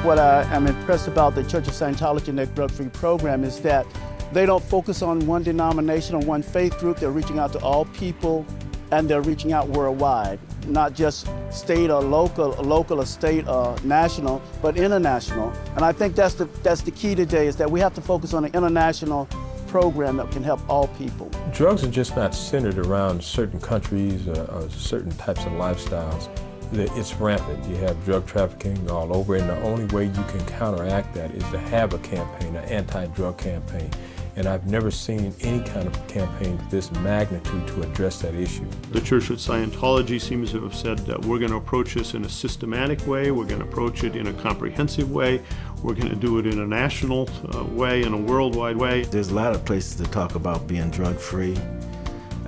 what I am impressed about the Church of Scientology and their drug-free program is that they don't focus on one denomination or one faith group. They're reaching out to all people, and they're reaching out worldwide, not just state or local or state or national, but international. And I think that's the key today, is that we have to focus on an international program that can help all people. Drugs are just not centered around certain countries or certain types of lifestyles. It's rampant. You have drug trafficking all over, and the only way you can counteract that is to have a campaign, an anti-drug campaign. And I've never seen any kind of campaign of this magnitude to address that issue. The Church of Scientology seems to have said that we're going to approach this in a systematic way, we're going to approach it in a comprehensive way, we're going to do it in a national way, in a worldwide way. There's a lot of places to talk about being drug-free,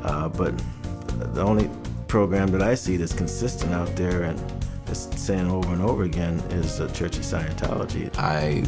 but the only program that I see that's consistent out there and that's saying over and over again is the Church of Scientology. I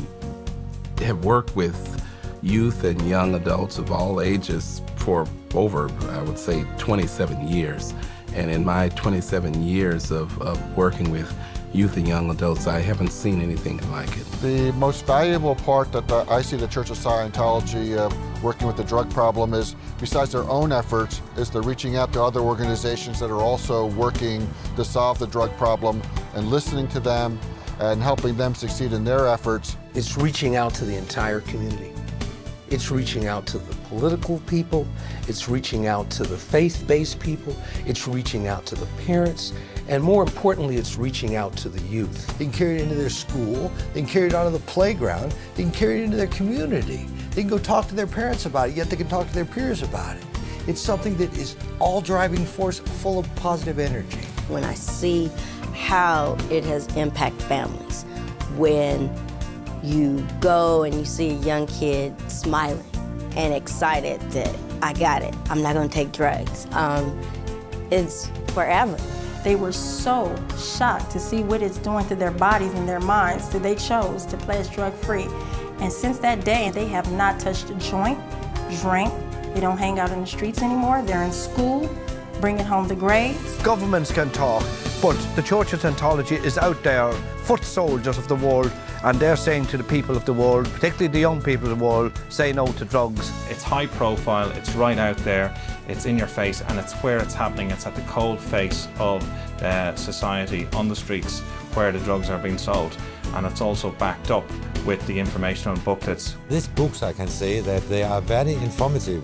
have worked with youth and young adults of all ages for over, I would say, 27 years. And in my 27 years of working with youth and young adults, I haven't seen anything like it. The most valuable part that I see the Church of Scientology working with the drug problem is, besides their own efforts, is they're reaching out to other organizations that are also working to solve the drug problem and listening to them and helping them succeed in their efforts. It's reaching out to the entire community. It's reaching out to the political people, it's reaching out to the faith-based people, it's reaching out to the parents, and more importantly, it's reaching out to the youth. They can carry it into their school, they can carry it onto the playground, they can carry it into their community. They can go talk to their parents about it, yet they can talk to their peers about it. It's something that is all driving force, full of positive energy. When I see how it has impacted families, when you go and you see a young kid smiling and excited that I got it, I'm not gonna take drugs. It's forever. They were so shocked to see what it's doing to their bodies and their minds that they chose to pledge drug-free. And since that day, they have not touched a joint, drank, they don't hang out in the streets anymore, they're in school, bringing home the grades. Governments can talk, but the Church of Scientology is out there, foot soldiers of the world, and they're saying to the people of the world, particularly the young people of the world, say no to drugs. It's high profile, it's right out there, it's in your face, and it's where it's happening. It's at the cold face of society, on the streets, where the drugs are being sold. And it's also backed up with the informational booklets. These books, I can say that they are very informative,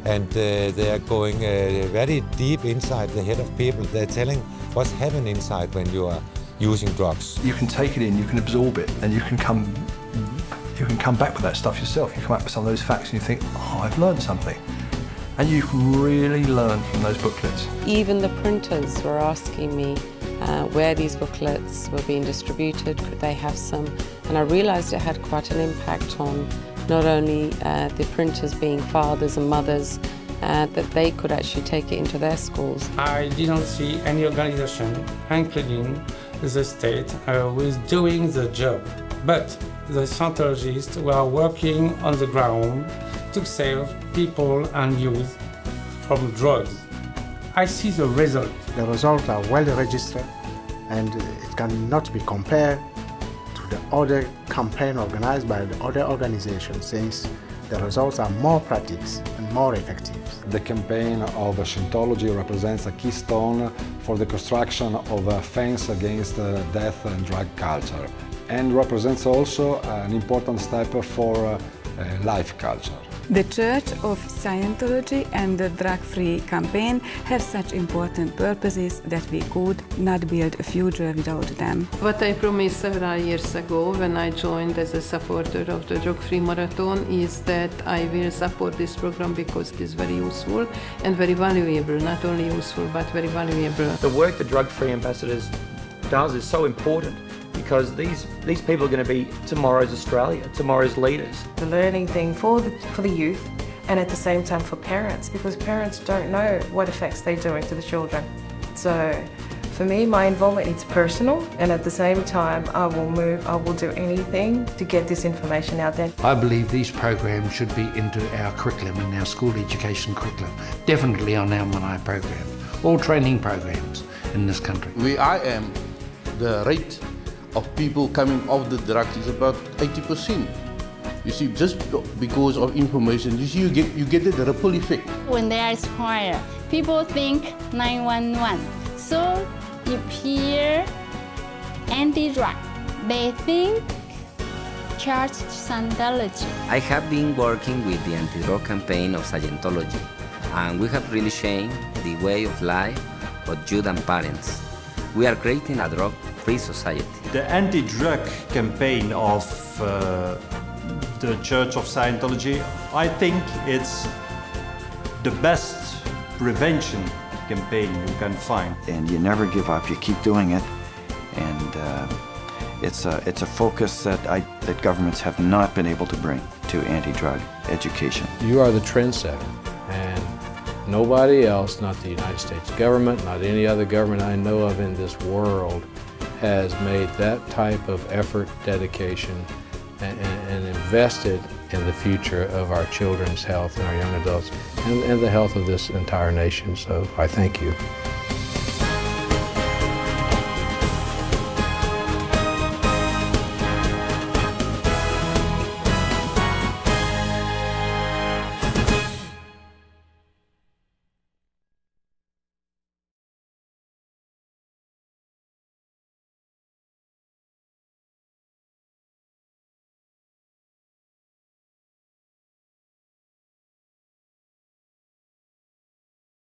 and they are going very deep inside the head of people. They're telling what's happening inside when you are using drugs. You can take it in, you can absorb it, and you can come back with that stuff yourself. You come back with some of those facts and you think, oh, I've learned something. And you can really learn from those booklets. Even the printers were asking me where these booklets were being distributed, could they have some? And I realized it had quite an impact on not only the printers being fathers and mothers, that they could actually take it into their schools. I didn't see any organization, including the state, was doing the job. But the Scientologists were working on the ground to save people and youth from drugs. I see the result. The results are well registered, and it cannot be compared to the other campaign organized by the other organizations, since the results are more practical and more effective. The campaign of Scientology represents a keystone for the construction of a fence against death and drug culture, and represents also an important step for life culture. The Church of Scientology and the drug-free campaign have such important purposes that we could not build a future without them. What I promised several years ago when I joined as a supporter of the drug-free marathon is that I will support this program because it is very useful and very valuable. Not only useful, but very valuable. The work the drug-free ambassadors does is so important, because these people are going to be tomorrow's Australia, tomorrow's leaders. The learning thing for the youth, and at the same time for parents, because parents don't know what effects they're doing to the children. So for me, my involvement is personal, and at the same time I will do anything to get this information out there. I believe these programs should be into our curriculum, in our school education curriculum, definitely on our Manai program, all training programs in this country. I am the right of people coming off the drugs is about 80%. You see, just because of information, you see, you get the ripple effect. When there is fire, people think 911. So if here anti-drug, they think Church Scientology. I have been working with the antidroga campaign of Scientology, and we have really changed the way of life of youth and parents. We are creating a drug-free society. The anti-drug campaign of the Church of Scientology, I think it's the best prevention campaign you can find. And you never give up, you keep doing it, and it's a focus that governments have not been able to bring to anti-drug education. You are the trendsetter, and nobody else, not the United States government, not any other government I know of in this world, has made that type of effort, dedication, and invested in the future of our children's health and our young adults and the health of this entire nation. So I thank you.